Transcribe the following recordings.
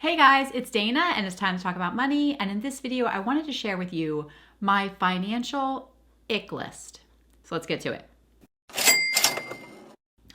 Hey guys, it's Dana and it's time to talk about money. And in this video, I wanted to share with you my financial ick list. So let's get to it.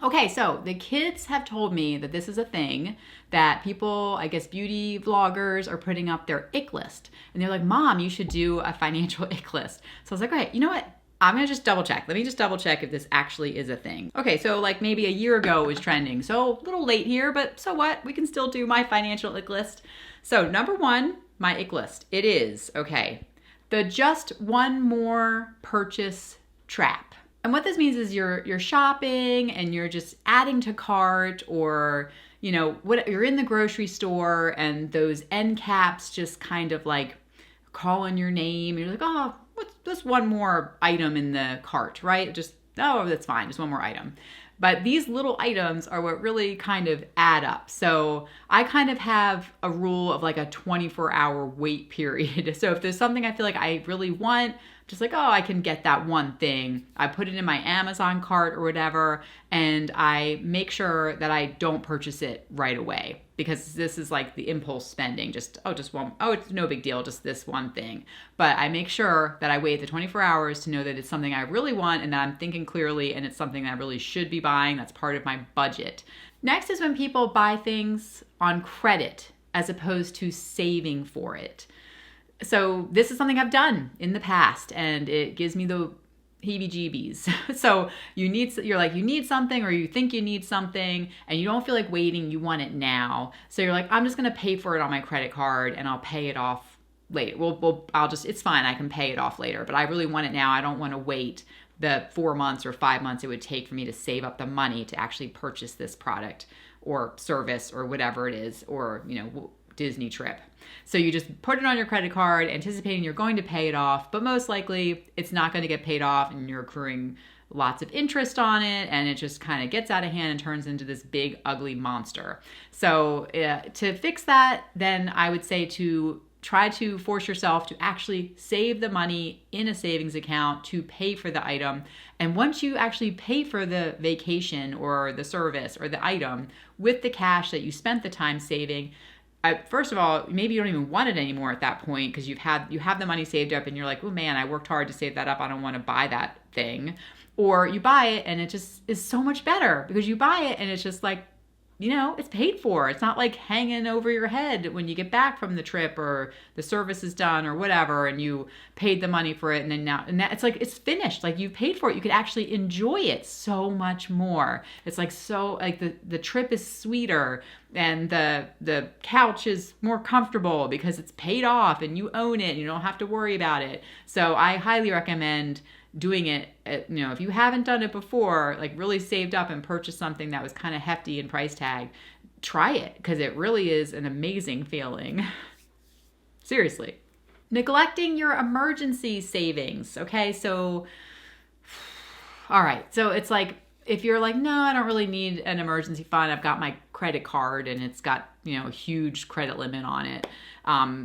Okay, so the kids have told me that this is a thing that people, I guess beauty vloggers are putting up their ick list. And they're like, Mom, you should do a financial ick list. So I was like, all right, you know what? I'm gonna just double check. Let me just double check if this actually is a thing. Okay, so like maybe a year ago it was trending. So a little late here, but so what? We can still do my financial ick list. So number one, my ick list. It is, okay, the just one more purchase trap. And what this means is you're shopping and you're just adding to cart, or you're in the grocery store and those end caps just kind of like calling your name. You're like, oh, what's just one more item in the cart, right? Just, oh, that's fine, just one more item. But these little items are what really kind of add up. So I kind of have a rule of like a 24-hour wait period. So if there's something I feel like I really want, just like, oh, I can get that one thing, I put it in my Amazon cart or whatever, and I make sure that I don't purchase it right away, because this is like the impulse spending, just one, oh, it's no big deal, just this one thing. But I make sure that I wait the 24 hours to know that it's something I really want and that I'm thinking clearly and it's something that I really should be buying, that's part of my budget. Next is when people buy things on credit as opposed to saving for it. So this is something I've done in the past and it gives me the heebie-jeebies. So you need something, or you think you need something and you don't feel like waiting, you want it now. So you're like, I'm just gonna pay for it on my credit card and I'll pay it off later. It's fine, I can pay it off later, but I really want it now. I don't wanna wait the 4 months or 5 months it would take for me to save up the money to actually purchase this product or service or whatever it is, or Disney trip. So you just put it on your credit card anticipating you're going to pay it off, but most likely it's not going to get paid off and you're accruing lots of interest on it, and it just kind of gets out of hand and turns into this big ugly monster. So to fix that, then I would say to try to force yourself to actually save the money in a savings account to pay for the item. And once you actually pay for the vacation or the service or the item with the cash that you spent the time saving, first of all, maybe you don't even want it anymore at that point, because you have the money saved up and you're like, oh man, I worked hard to save that up, I don't want to buy that thing. Or you buy it and it just is so much better because you buy it and it's just like, it's paid for. It's not like hanging over your head when you get back from the trip or the service is done or whatever and you paid the money for it, and then now it's like it's finished. Like you've paid for it. You could actually enjoy it so much more. It's like the trip is sweeter and the couch is more comfortable because it's paid off and you own it and you don't have to worry about it. So I highly recommend doing it. If you haven't done it before, like really saved up and purchased something that was kind of hefty in price tag, try it, because it really is an amazing feeling. Seriously. Neglecting your emergency savings. Okay, so all right, so it's like, if you're like, no, I don't really need an emergency fund, I've got my credit card and it's got a huge credit limit on it,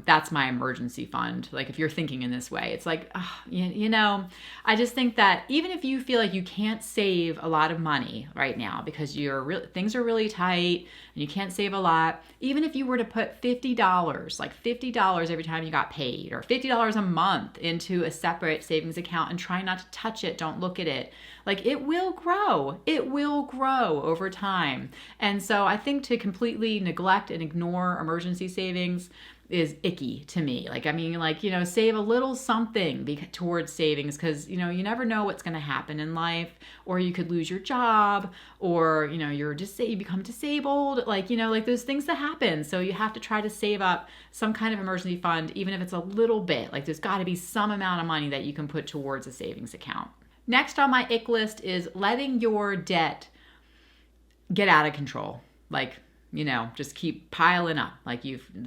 that's my emergency fund. Like if you're thinking in this way, it's like, I just think that even if you feel like you can't save a lot of money right now because things are really tight and you can't save a lot, even if you were to put $50, like $50 every time you got paid, or $50 a month into a separate savings account and try not to touch it, don't look at it, like it will grow over time. And so I think to completely neglect and ignore emergency savings is icky to me. Save a little something towards savings, because you never know what's going to happen in life, or you could lose your job, or you become disabled, like those things that happen. So you have to try to save up some kind of emergency fund, even if it's a little bit. Like there's got to be some amount of money that you can put towards a savings account. Next on my ick list is letting your debt get out of control. Just keep piling up,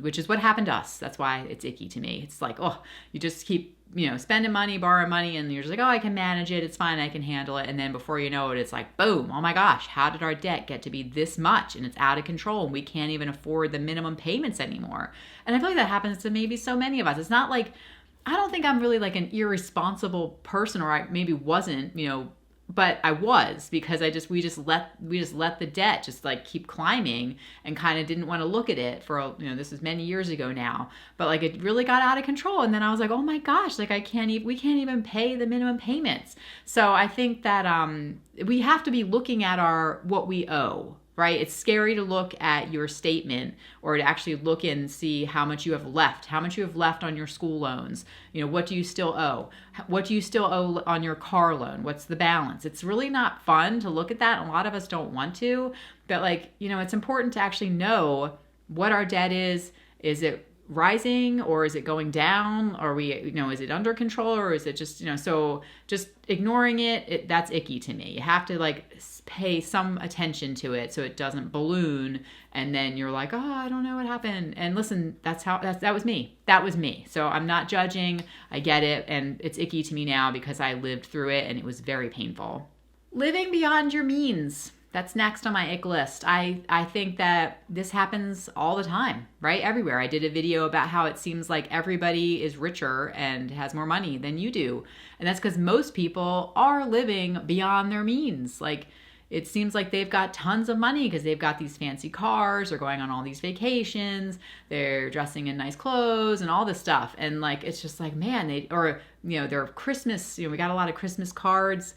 which is what happened to us. That's why it's icky to me. It's like, oh, you just keep, spending money, borrowing money, and you're just like, oh, I can manage it, it's fine, I can handle it. And then before you know it, it's like, boom, oh my gosh, how did our debt get to be this much? And it's out of control, and we can't even afford the minimum payments anymore. And I feel like that happens to maybe so many of us. It's not like, I don't think I'm really like an irresponsible person, or I maybe wasn't, but I was, because we just let the debt just like keep climbing, and kind of didn't want to look at it for, this is many years ago now, but like it really got out of control. And then I was like, oh my gosh, like we can't even pay the minimum payments. So I think that we have to be looking at what we owe. Right? It's scary to look at your statement, or to actually look and see how much you have left on your school loans. What do you still owe? What do you still owe on your car loan? What's the balance? It's really not fun to look at that. And a lot of us don't want to, but it's important to actually know what our debt is. Is it rising, or is it going down? Or is it under control, or is it just, so just ignoring it, that's icky to me. You have to pay some attention to it so it doesn't balloon, and then you're like, oh, I don't know what happened. And listen, that was me. So I'm not judging. I get it. And it's icky to me now because I lived through it and it was very painful. Living beyond your means. That's next on my ick list. I think that this happens all the time, right? Everywhere. I did a video about how it seems like everybody is richer and has more money than you do. And that's because most people are living beyond their means. It seems like they've got tons of money because they've got these fancy cars, they're going on all these vacations, they're dressing in nice clothes and all this stuff. And it's just man, their Christmas, we got a lot of Christmas cards.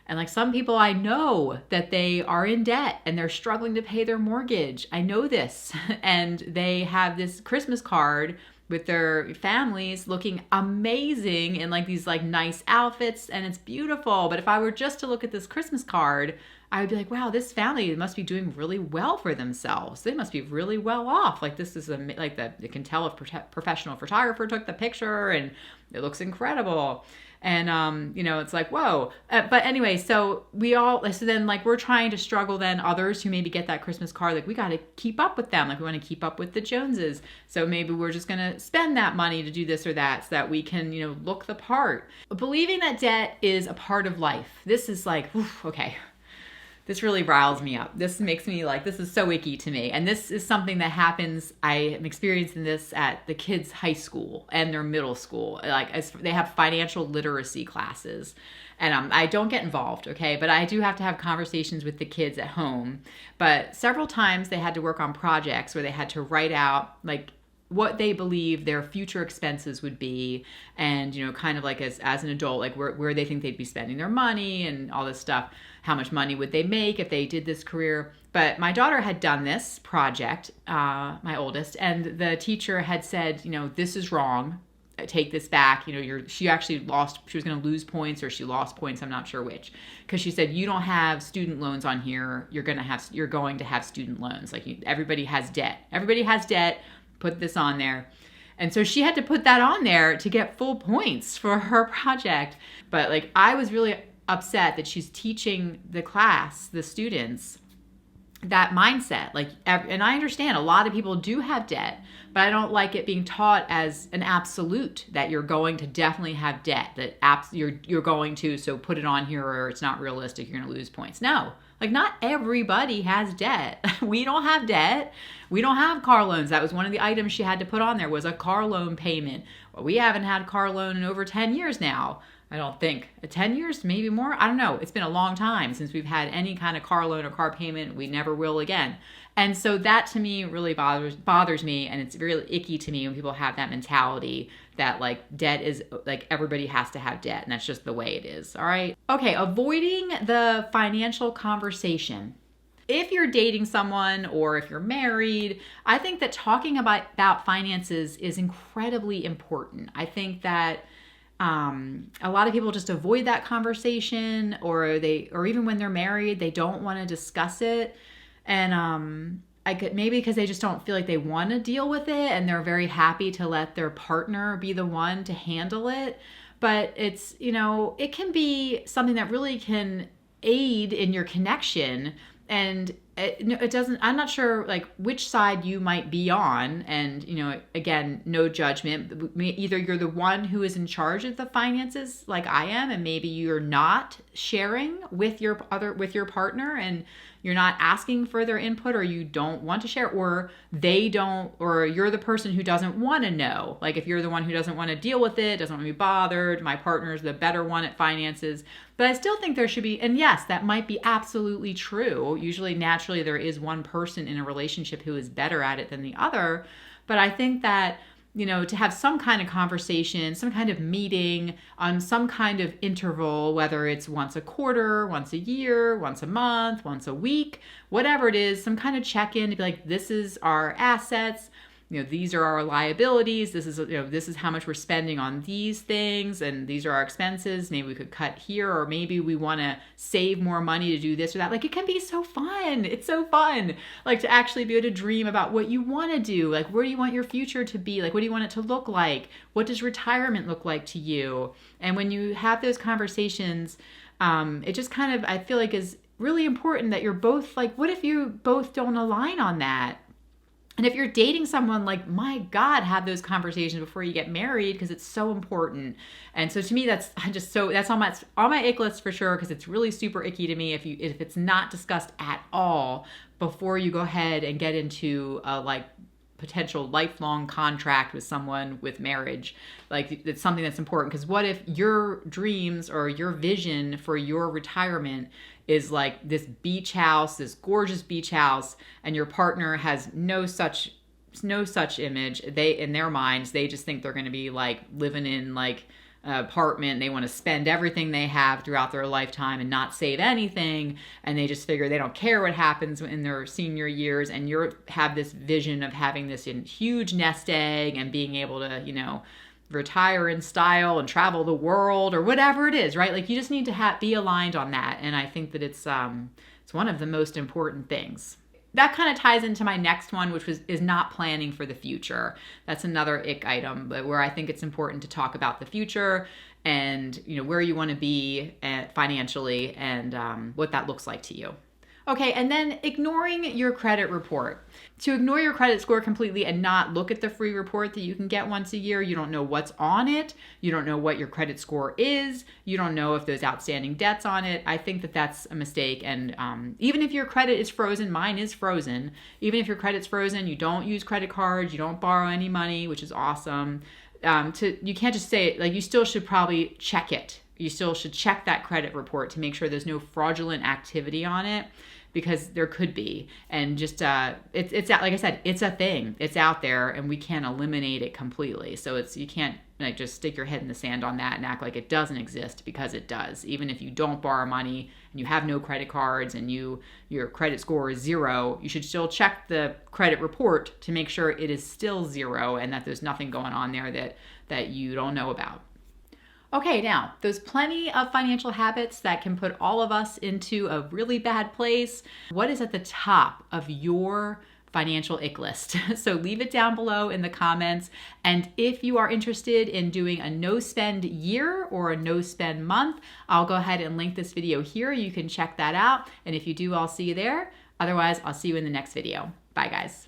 And some people, I know that they are in debt and they're struggling to pay their mortgage. I know this. And they have this Christmas card with their families looking amazing in these nice outfits, and it's beautiful. But if I were just to look at this Christmas card, I would be like, wow, this family must be doing really well for themselves. They must be really well off. This is you can tell if professional photographer took the picture and it looks incredible. And, it's whoa. But anyway, so then we're trying to struggle then others who maybe get that Christmas card, we got to keep up with them. We want to keep up with the Joneses. So maybe we're just going to spend that money to do this or that so that we can, look the part. Believing that debt is a part of life. This is okay. This really riles me up. This makes me this is so icky to me. And this is something that happens, I am experiencing this at the kids' high school and their middle school. As they have financial literacy classes. And I don't get involved, okay? But I do have to have conversations with the kids at home. But several times they had to work on projects where they had to write out what they believe their future expenses would be, and kind of as an adult, where they think they'd be spending their money and all this stuff. How much money would they make if they did this career? But my daughter had done this project, my oldest, and the teacher had said, this is wrong. Take this back. She actually she was going to lose points, or she lost points. I'm not sure which, because she said, you don't have student loans on here. You're going to have student loans. Everybody has debt. Everybody has debt. Put this on there. And so she had to put that on there to get full points for her project. But I was really upset that she's teaching the students, that mindset. And I understand a lot of people do have debt, but I don't like it being taught as an absolute that you're going to definitely have debt, that you're going to, so put it on here, or it's not realistic, you're going to lose points. No. Not everybody has debt. We don't have debt. We don't have car loans. That was one of the items she had to put on there, was a car loan payment. Well, we haven't had a car loan in over 10 years now. I don't think. 10 years, maybe more? I don't know. It's been a long time since we've had any kind of car loan or car payment. We never will again. And so that to me really bothers me, and it's really icky to me when people have that mentality that debt is everybody has to have debt, and that's just the way it is. All right. Okay. Avoiding the financial conversation. If you're dating someone or if you're married, I think that talking about finances is incredibly important. I think that a lot of people just avoid that conversation, or even when they're married, they don't want to discuss it. And maybe because they just don't feel like they want to deal with it, and they're very happy to let their partner be the one to handle it. But it's, it can be something that really can aid in your connection. And it doesn't, I'm not sure like which side you might be on. And, again, no judgment. Either you're the one who is in charge of the finances like I am, and maybe you're not sharing with your partner, and you're not asking for their input, or you don't want to share, or they don't, or you're the person who doesn't want to know. Like if you're the one who doesn't want to deal with it, doesn't want to be bothered, my partner's the better one at finances. But I still think there should be, and yes, that might be absolutely true. Usually, naturally, there is one person in a relationship who is better at it than the other. But I think that, to have some kind of conversation, some kind of meeting on some kind of interval, whether it's once a quarter, once a year, once a month, once a week, whatever it is, some kind of check-in to be like, this is our assets, these are our liabilities, this is how much we're spending on these things, and these are our expenses. Maybe we could cut here, or maybe we want to save more money to do this or that. Like, it can be so fun. It's so fun. Like, to actually be able to dream about what you want to do. Like, where do you want your future to be? Like, what do you want it to look like? What does retirement look like to you? And when you have those conversations, it just kind of, I feel like, is really important that you're both like, what if you both don't align on that? And if you're dating someone, like, my God, have those conversations before you get married, because it's so important. And so to me, that's on my ick list for sure, because it's really super icky to me if it's not discussed at all before you go ahead and get into a potential lifelong contract with someone with marriage. Like, it's something that's important, because what if your dreams or your vision for your retirement is like this beach house, this gorgeous beach house, and your partner has no such image. In their minds, they just think they're going to be like living in like an apartment. They want to spend everything they have throughout their lifetime and not save anything. And they just figure they don't care what happens in their senior years. And you have this vision of having this huge nest egg and being able to, retire in style and travel the world or whatever it is, right? Like, you just need to be aligned on that. And I think that it's one of the most important things. That kind of ties into my next one, which is not planning for the future. That's another ick item, but where I think it's important to talk about the future and, where you want to be financially and what that looks like to you. Okay, and then ignoring your credit report. To ignore your credit score completely and not look at the free report that you can get once a year, you don't know what's on it, you don't know what your credit score is, you don't know if there's outstanding debts on it. I think that that's a mistake. And even if your credit is frozen, mine is frozen, even if your credit's frozen, you don't use credit cards, you don't borrow any money, which is awesome. You can't just say it, like, you still should probably check it. You still should check that credit report to make sure there's no fraudulent activity on it, because there could be. And just it's like I said, it's a thing. It's out there, and we can't eliminate it completely. So you can't just stick your head in the sand on that and act like it doesn't exist, because it does. Even if you don't borrow money and you have no credit cards and your credit score is 0, you should still check the credit report to make sure it is still 0 and that there's nothing going on there that you don't know about. Okay, now, there's plenty of financial habits that can put all of us into a really bad place. What is at the top of your financial ick list? So leave it down below in the comments. And if you are interested in doing a no-spend year or a no-spend month, I'll go ahead and link this video here. You can check that out. And if you do, I'll see you there. Otherwise, I'll see you in the next video. Bye, guys.